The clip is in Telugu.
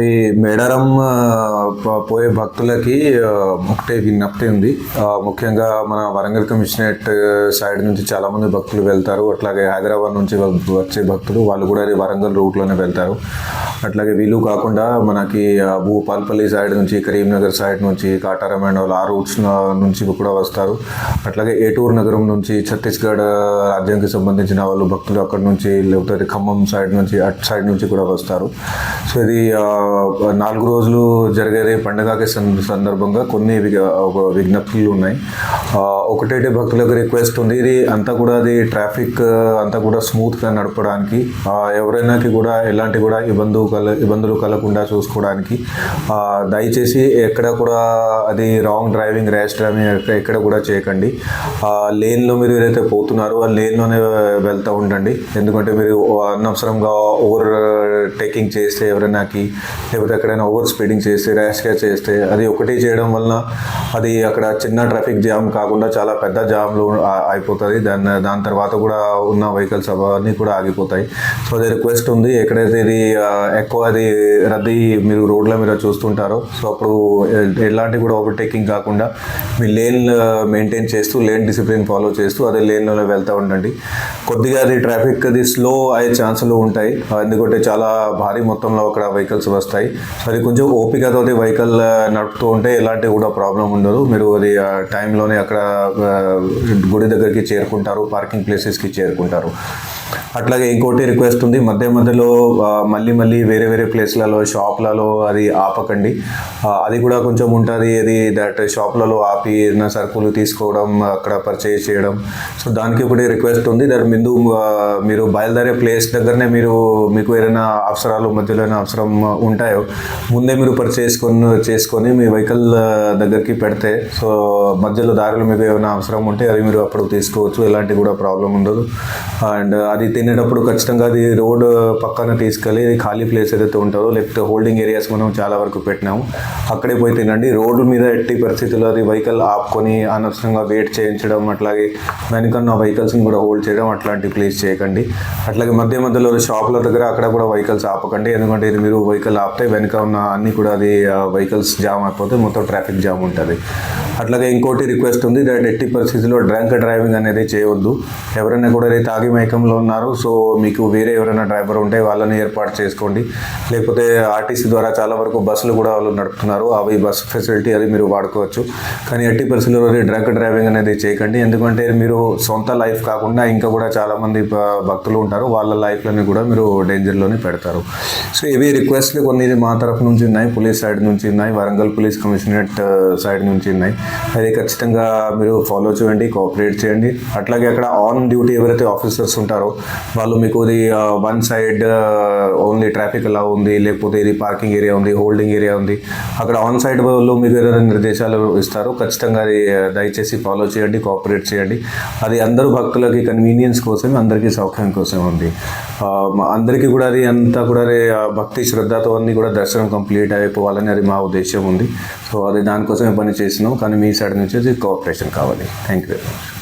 ఈ మేడారం పోయే భక్తులకి ఒకటే విజ్ఞప్తి ఉంది. ముఖ్యంగా మన వరంగల్ కమిషనరేట్ సైడ్ నుంచి చాలామంది భక్తులు వెళ్తారు. అట్లాగే హైదరాబాద్ నుంచి వచ్చే భక్తులు వాళ్ళు కూడా వరంగల్ రూట్లోనే వెళ్తారు. అట్లాగే వీళ్ళు కాకుండా మనకి భూపాల్పల్లి సైడ్ నుంచి, కరీంనగర్ సైడ్ నుంచి, కాటారమండల్ ఆ రూట్స్ నుంచి కూడా వస్తారు. అట్లాగే ఏటూరు నగరం నుంచి, ఛత్తీస్గఢ్ రాజ్యానికి సంబంధించిన వాళ్ళు భక్తులు అక్కడ నుంచి, లేకపోతే ఖమ్మం సైడ్ నుంచి, అటు సైడ్ నుంచి కూడా వస్తారు. సో ఇది 4 రోజులు జరిగే పండుగకి సందర్భంగా కొన్ని విజ్ఞప్తులు ఉన్నాయి. ఒకటేటే భక్తులకు రిక్వెస్ట్ ఉంది, ఇది అంతా కూడా అది ట్రాఫిక్ అంతా కూడా స్మూత్గా నడపడానికి, ఎవరైనాకి కూడా ఎలాంటి కూడా ఇబ్బందులు కలగకుండా చూసుకోవడానికి దయచేసి ఎక్కడ కూడా అది రాంగ్ డ్రైవింగ్, ర్యాష్ డ్రైవింగ్ ఎక్కడ కూడా చేయకండి. లేన్లో మీరు ఏదైతే పోతున్నారో ఆ లేన్లోనే వెళ్తూ ఉండండి. ఎందుకంటే మీరు అనవసరంగా ఓవర్ టేకింగ్ చేస్తే ఎవరైనాకి, లేకపోతే ఎక్కడైనా ఓవర్ స్పీడింగ్ చేస్తే, ర్యాష్గా చేస్తే అది ఒకటి చేయడం వలన అది అక్కడ చిన్న ట్రాఫిక్ జామ్ కాకుండా చాలా పెద్ద జామ్లు అయిపోతుంది. దాని తర్వాత కూడా ఉన్న వెహికల్స్ అవన్నీ కూడా ఆగిపోతాయి. సో అది రిక్వెస్ట్ ఉంది, ఎక్కడైతే ఇది ఎక్కువ అది రద్దీ మీరు రోడ్ల మీద చూస్తుంటారో, సో అప్పుడు ఎలాంటి కూడా ఓవర్టేకింగ్ కాకుండా మీ లేన్ మెయింటైన్ చేస్తూ, లేన్ డిసిప్లిన్ ఫాలో చేస్తూ అదే లేన్లోనే వెళ్తూ ఉండండి. కొద్దిగా అది ట్రాఫిక్ అది స్లో అయ్యే ఛాన్సులు ఉంటాయి, ఎందుకంటే చాలా భారీ మొత్తంలో అక్కడ వెహికల్స్ వస్తాయి. సో అది కొంచెం ఓపికతో వెహికల్ నడుపుతూ ఉంటే ఎలాంటి కూడా ప్రాబ్లం ఉండదు. మీరు అది టైంలోనే అక్కడ గుడి దగ్గరికి చేరుకుంటారు, పార్కింగ్ ప్లేసెస్కి చేరుకుంటారు. అట్లాగే ఇంకోటి రిక్వెస్ట్ ఉంది, మధ్యలో మళ్ళీ వేరే ప్లేస్లలో, షాప్లలో అది ఆపకండి. అది కూడా కొంచెం ఉంటుంది, అది దట్ షాప్లలో ఆపి ఏదైనా సరుకులు తీసుకోవడం, అక్కడ పర్చేజ్ చేయడం. సో దానికి కూడా రిక్వెస్ట్ ఉంది, దాని ముందు మీరు బయలుదేరే ప్లేస్ దగ్గరనే మీకు ఏదైనా అవసరాలు, మధ్యలో అవసరం ఉంటాయో ముందే మీరు చేసుకొని మీ వెహికల్ దగ్గరికి పెడితే, సో మధ్యలో దారిలో మీకు ఏమైనా అవసరం ఉంటే అది మీరు అప్పుడు తీసుకోవచ్చు, ఎలాంటి కూడా ప్రాబ్లం ఉండదు. అండ్ అది తినేటప్పుడు ఖచ్చితంగా అది రోడ్ పక్కన తీసుకెళ్ళి ఖాళీ ప్లేస్ ఏదైతే ఉంటుందో, లేకపోతే హోల్డింగ్ ఏరియాస్ మనం చాలా వరకు పెట్టినాము అక్కడే పోయి తినండి. రోడ్డు మీద ఎట్టి పరిస్థితుల్లో అది వెహికల్ ఆపుకొని అనవసరంగా వెయిట్ చేయించడం, అట్లాగే వెనుకన్న వెహికల్స్ని కూడా హోల్డ్ చేయడం అట్లాంటి ప్లేస్ చేయకండి. అట్లాగే మధ్యలో షాపుల దగ్గర అక్కడ కూడా వెహికల్స్ ఆపకండి, ఎందుకంటే ఇది మీరు వెహికల్ ఆపితే వెనుక ఉన్న అన్ని కూడా అది వెహికల్స్ జామ్ అయిపోతే మొత్తం ట్రాఫిక్ జామ్ ఉంటుంది. అట్లాగే ఇంకోటి రిక్వెస్ట్ ఉంది, దట్ ఎట్టి పరిస్థితుల్లో డ్రంక్ డ్రైవింగ్ అనేది చేయవద్దు. ఎవరైనా కూడా తాగి మైకంలో ఉన్నారు, సో మీకు వేరే ఎవరైనా డ్రైవర్ ఉంటే వాళ్ళని ఏర్పాటు చేసుకోండి. లేకపోతే ఆర్టీసీ ద్వారా చాలా వరకు బస్సులు కూడా వాళ్ళు నడుపుతున్నారు, అవి బస్ ఫెసిలిటీ అది మీరు వాడుకోవచ్చు. కానీ ఎట్టి పరిస్థితుల్లో డ్రంక్ డ్రైవింగ్ అనేది చేయకండి, ఎందుకంటే మీరు సొంత లైఫ్ కాకుండా ఇంకా కూడా చాలామంది భక్తులు ఉంటారు, వాళ్ళ లైఫ్లని కూడా మీరు డేంజర్లోనే పెడతారు. సో ఇవి రిక్వెస్ట్లు కొన్ని మా తరఫు నుంచి ఉన్నాయి, పోలీస్ సైడ్ నుంచి ఉన్నాయి, వరంగల్ పోలీస్ కమిషనరేట్ సైడ్ నుంచి ఉన్నాయి. అది ఖచ్చితంగా మీరు ఫాలో చేయండి, కోఆపరేట్ చేయండి. అట్లాగే అక్కడ ఆన్ డ్యూటీ ఎవరైతే ఆఫీసర్స్ ఉంటారో వాళ్ళు మీకు ఇది వన్ సైడ్ ఓన్లీ ట్రాఫిక్ అలా ఉంది, లేకపోతే ఇది పార్కింగ్ ఏరియా ఉంది, హోల్డింగ్ ఏరియా ఉంది, అక్కడ ఆన్ సైడ్ వాళ్ళు మీకు ఏదైనా నిర్దేశాలు ఇస్తారు, ఖచ్చితంగా అది దయచేసి ఫాలో చేయండి, కోఆపరేట్ చేయండి. అది అందరూ భక్తులకి కన్వీనియన్స్ కోసం, అందరికీ సౌకర్యం కోసం ఉంది. అందరికీ కూడా అది అంతా కూడా భక్తి శ్రద్ధతో అన్నీ కూడా దర్శనం కంప్లీట్ అయిపోవాలని అది మా ఉద్దేశం ఉంది. సో అది దానికోసమే పని చేసినాం, కానీ మీ సైడ్ నుంచి అది కోఆపరేషన్ కావాలి. Thank you very much.